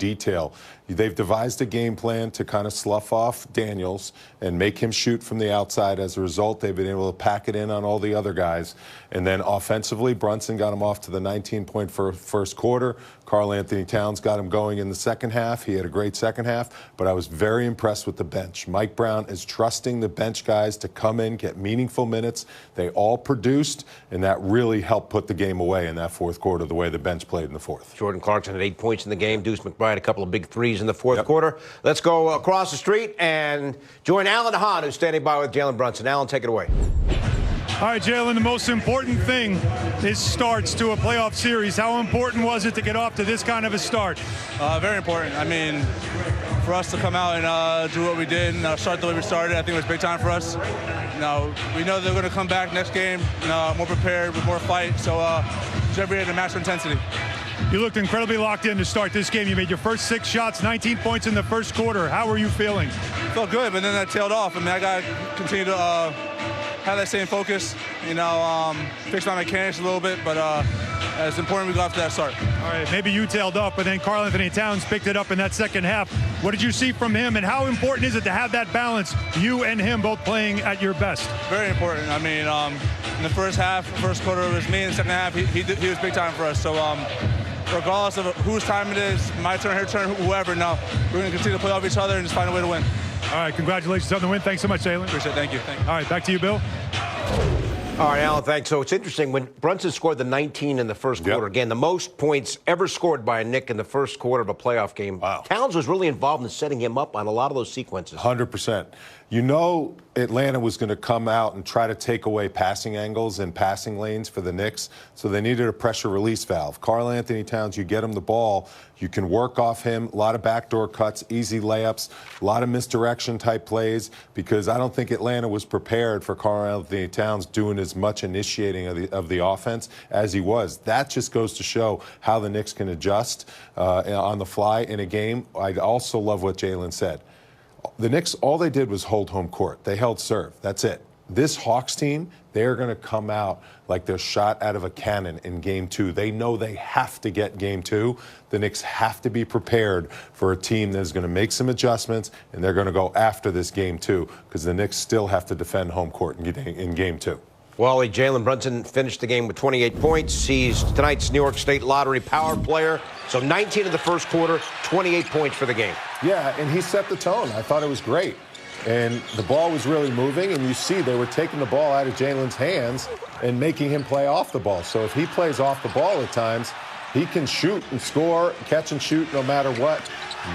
detail. They've devised a game plan to kind of slough off Daniels and make him shoot from the outside. As a result, they've been able to pack it in on all the other guys. And then offensively, Brunson got him off to the 19-point first quarter. Karl-Anthony Towns got him going in the second half. He had a great second half, but I was very impressed with the bench. Mike Brown is trusting the bench guys to come in, get meaningful minutes. They all produced, and that really helped put the game away in that fourth quarter, the way the bench played in the fourth. Jordan Clarkson had 8 points in the game. Deuce McBride, a couple of big threes in the fourth quarter. Let's go across the street and join Alan Hahn, who's standing by with Jalen Brunson. Alan, take it away. All right, Jalen, the most important thing is starts to a playoff series. How important was it to get off to this kind of a start? Very important. I mean, for us to come out and do what we did and start the way we started, I think it was big time for us. We know they're going to come back next game, more prepared, with more fight. So just every day to match intensity. You looked incredibly locked in to start this game. You made your first 6 shots, 19 points in the first quarter. How were you feeling? Felt good, but then that tailed off. I mean, I got to continue to have that same focus, fix my mechanics a little bit, but it's important we got off to that start. All right, maybe you tailed off, but then Karl-Anthony Towns picked it up in that second half. What did you see from him, and how important is it to have that balance, you and him both playing at your best? Very important. I mean, in the first quarter it was me, in the second half he was big time for us. So regardless of whose time it is, my turn, her turn, whoever, we're going to continue to play off each other and just find a way to win. All right, congratulations on the win. Thanks so much, Jalen. Appreciate it. Thank you. All right, back to you, Bill. All right, Alan, thanks. So it's interesting. When Brunson scored the 19 in the first quarter, again, the most points ever scored by a Knick in the first quarter of a playoff game. Wow. Towns was really involved in setting him up on a lot of those sequences. 100%. You know Atlanta was going to come out and try to take away passing angles and passing lanes for the Knicks, so they needed a pressure release valve. Karl-Anthony Towns, you get him the ball, you can work off him, a lot of backdoor cuts, easy layups, a lot of misdirection type plays, because I don't think Atlanta was prepared for Karl-Anthony Towns doing as much initiating of the offense as he was. That just goes to show how the Knicks can adjust on the fly in a game. I also love what Jalen said. The Knicks, all they did was hold home court. They held serve. That's it. This Hawks team, they're going to come out like they're shot out of a cannon in Game 2. They know they have to get Game 2. The Knicks have to be prepared for a team that's going to make some adjustments, and they're going to go after this Game 2 because the Knicks still have to defend home court in Game 2. Wally, Jalen Brunson finished the game with 28 points. He's tonight's New York State Lottery Power Player. So 19 in the first quarter, 28 points for the game. Yeah, and he set the tone. I thought it was great. And the ball was really moving, and you see they were taking the ball out of Jalen's hands and making him play off the ball. So if he plays off the ball at times, he can shoot and score, catch and shoot no matter what.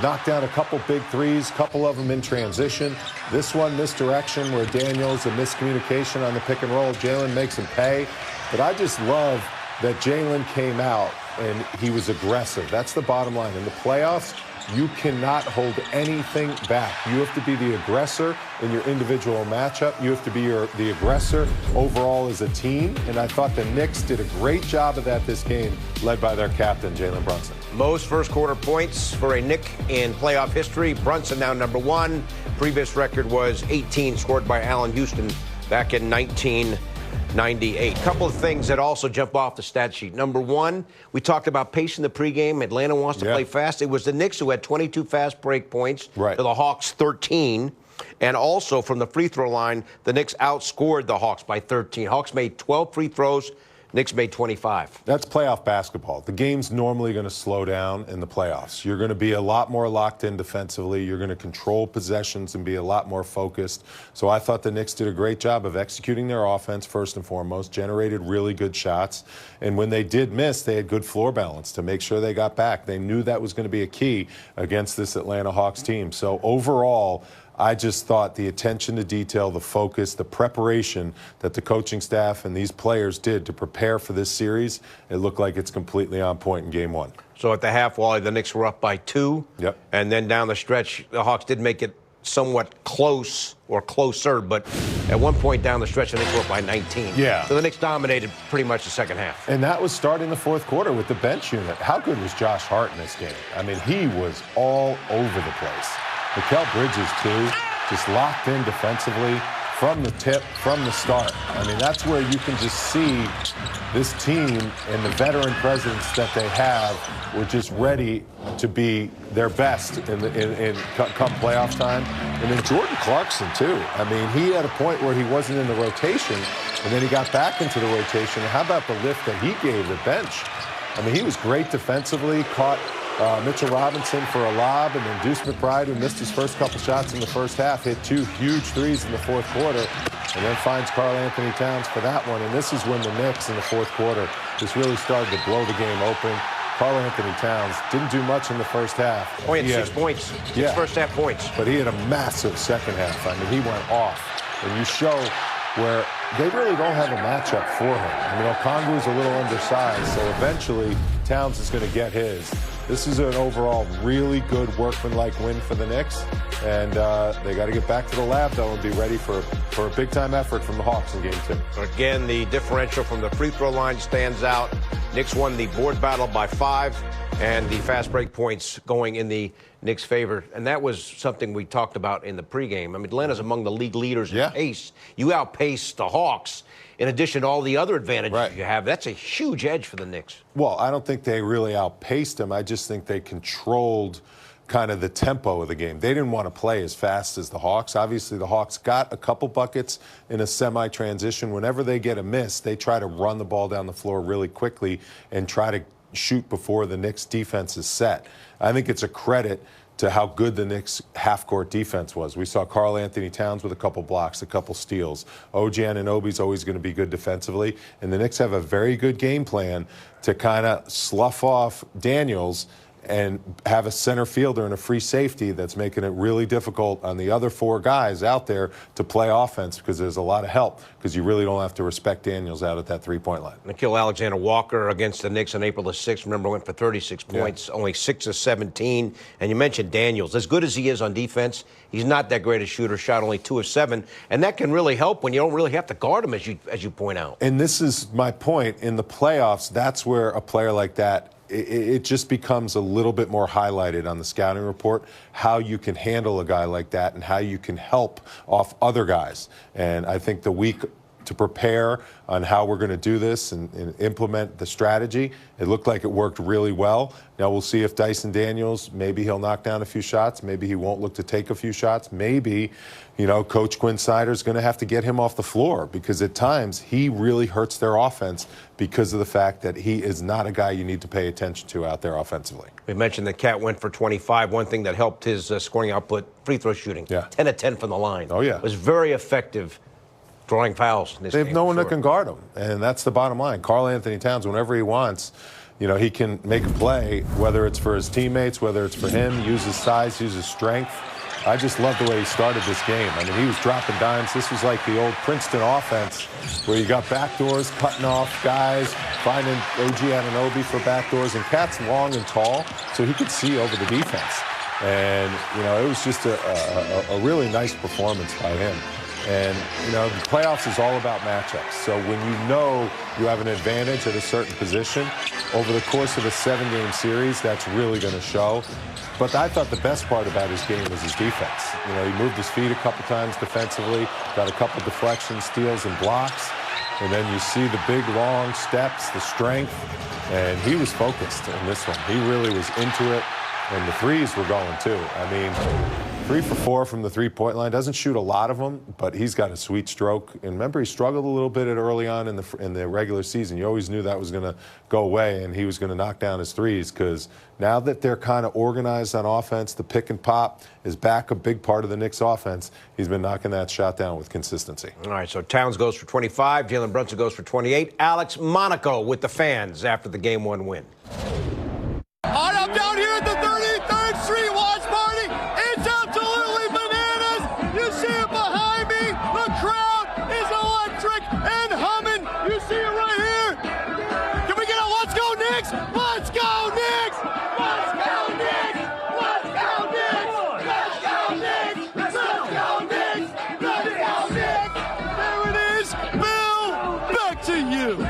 Knocked down a couple big threes, couple of them in transition. This one, misdirection, where Daniels, a miscommunication on the pick and roll. Jalen makes him pay. But I just love that Jalen came out and he was aggressive. That's the bottom line. In the playoffs, you cannot hold anything back. You have to be the aggressor in your individual matchup. You have to be the aggressor overall as a team. And I thought the Knicks did a great job of that this game, led by their captain, Jalen Brunson. Most first quarter points for a Knick in playoff history. Brunson now number 1. Previous record was 18, scored by Allen Houston back in 1998. Couple of things that also jump off the stat sheet. Number 1, we talked about pace in the pregame. Atlanta wants to play fast. It was the Knicks who had 22 fast break points to the Hawks 13. And also from the free throw line, the Knicks outscored the Hawks by 13. Hawks made 12 free throws. Knicks made 25. That's playoff basketball. The game's normally going to slow down in the playoffs. You're going to be a lot more locked in defensively. You're going to control possessions and be a lot more focused. So I thought the Knicks did a great job of executing their offense first and foremost, generated really good shots. And when they did miss, they had good floor balance to make sure they got back. They knew that was going to be a key against this Atlanta Hawks team. So overall, I just thought the attention to detail, the focus, the preparation that the coaching staff and these players did to prepare for this series, it looked like it's completely on point in Game 1. So at the half, Wally, the Knicks were up by 2. Yep. And then down the stretch, the Hawks did make it somewhat close or closer, but at one point down the stretch, the Knicks were up by 19. Yeah. So the Knicks dominated pretty much the second half. And that was starting the fourth quarter with the bench unit. How good was Josh Hart in this game? I mean, he was all over the place. Mikal Bridges, too, just locked in defensively, from the tip, from the start. I mean, that's where you can just see this team and the veteran presence that they have were just ready to be their best in come playoff time. And then Jordan Clarkson, too. I mean, he had a point where he wasn't in the rotation, and then he got back into the rotation. And how about the lift that he gave the bench? I mean, he was great defensively, caught Mitchell Robinson for a lob, and then Deuce McBride, who missed his first couple shots in the first half, hit 2 huge threes in the fourth quarter, and then finds Karl-Anthony Towns for that one. And this is when the Knicks in the fourth quarter just really started to blow the game open. Karl-Anthony Towns didn't do much in the first half. Only had 6 points. Six first half points. But he had a massive second half. I mean, he went off. And you show where they really don't have a matchup for him. I mean, Okongwu's a little undersized, so eventually Towns is going to get his. This is an overall really good workmanlike win for the Knicks, and they got to get back to the lab, though, and be ready for a big-time effort from the Hawks in Game 2. Again, the differential from the free throw line stands out. Knicks won the board battle by 5, and the fast break points going in the Knicks' favor. And that was something we talked about in the pregame. I mean, Atlanta's among the league leaders in pace. You outpace the Hawks. In addition to all the other advantages you have, that's a huge edge for the Knicks. Well, I don't think they really outpaced them. I just think they controlled kind of the tempo of the game. They didn't want to play as fast as the Hawks. Obviously, the Hawks got a couple buckets in a semi-transition. Whenever they get a miss, they try to run the ball down the floor really quickly and try to shoot before the Knicks defense is set. I think it's a credit to how good the Knicks half-court defense was. We saw Karl-Anthony Towns with a couple blocks, a couple steals. OG Anunoby's always going to be good defensively. And the Knicks have a very good game plan to kind of slough off Daniels and have a center fielder and a free safety that's making it really difficult on the other 4 guys out there to play offense, because there's a lot of help, because you really don't have to respect Daniels out at that three-point line. Nickeil Alexander-Walker against the Knicks on April the 6th. Remember, went for 36 points, only 6 of 17. And you mentioned Daniels. As good as he is on defense, he's not that great a shooter, shot only 2 of 7. And that can really help when you don't really have to guard him, as you point out. And this is my point. In the playoffs, that's where a player like that, it just becomes a little bit more highlighted on the scouting report, how you can handle a guy like that and how you can help off other guys. And I think the week to prepare on how we're going to do this and implement the strategy, it looked like it worked really well. Now we'll see if Dyson Daniels, maybe he'll knock down a few shots. Maybe he won't look to take a few shots. Maybe, Coach Quinn Snyder's going to have to get him off the floor, because at times he really hurts their offense because of the fact that he is not a guy you need to pay attention to out there offensively. We mentioned that Cat went for 25. One thing that helped his scoring output, free throw shooting. 10 of 10 from the line. Oh, yeah. Was very effective drawing fouls in this They game. have no one that can guard him, and that's the bottom line. Karl-Anthony Towns, whenever he wants, he can make a play, whether it's for his teammates, whether it's for him, use his size, use his strength. I just love the way he started this game. I mean, he was dropping dimes. This was like the old Princeton offense where you got backdoors, cutting off guys, finding OG Anunoby for backdoors. And Cat's long and tall, so he could see over the defense. And, it was just a really nice performance by him. And, the playoffs is all about matchups. So when you have an advantage at a certain position, over the course of a 7-game series, that's really going to show. But I thought the best part about his game was his defense. He moved his feet a couple times defensively, got a couple deflections, steals, and blocks. And then you see the big, long steps, the strength. And he was focused in this one. He really was into it. And the threes were going, too. I mean, 3 for 4 from the three-point line. Doesn't shoot a lot of them, but he's got a sweet stroke. And remember, he struggled a little bit early on in the regular season. You always knew that was going to go away, and he was going to knock down his threes, because now that they're kind of organized on offense, the pick and pop is back a big part of the Knicks' offense. He's been knocking that shot down with consistency. All right, so Towns goes for 25. Jalen Brunson goes for 28. Alex Monaco with the fans after the Game 1 win. All right, I'm down here at the 33rd Street watch party. It's absolutely bananas. You see it behind me. The crowd is electric and humming. You see it right here. Can we get a let's go Knicks? Let's go Knicks! Let's go Knicks! Let's go Knicks! Let's go Knicks! Let's go Knicks! Let's go Knicks! There it is. Bill, back to you.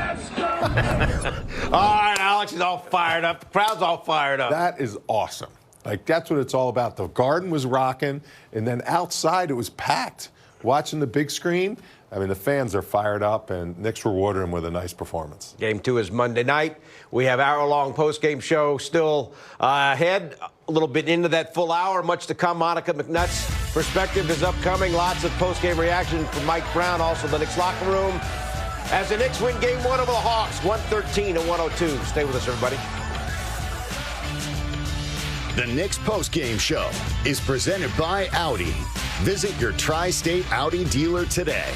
All right, Alex is all fired up. The crowd's all fired up. That is awesome. Like, that's what it's all about. The Garden was rocking, and then outside it was packed watching the big screen, I mean, the fans are fired up, and Knicks rewarded them with a nice performance. Game 2 is Monday night. We have hour-long post-game show still ahead. A little bit into that full hour. Much to come. Monica McNutt's perspective is upcoming. Lots of post-game reaction from Mike Brown, also the Knicks locker room. As the Knicks win Game 1 over the Hawks, 113-102. Stay with us, everybody. The Knicks post-game show is presented by Audi. Visit your tri-state Audi dealer today.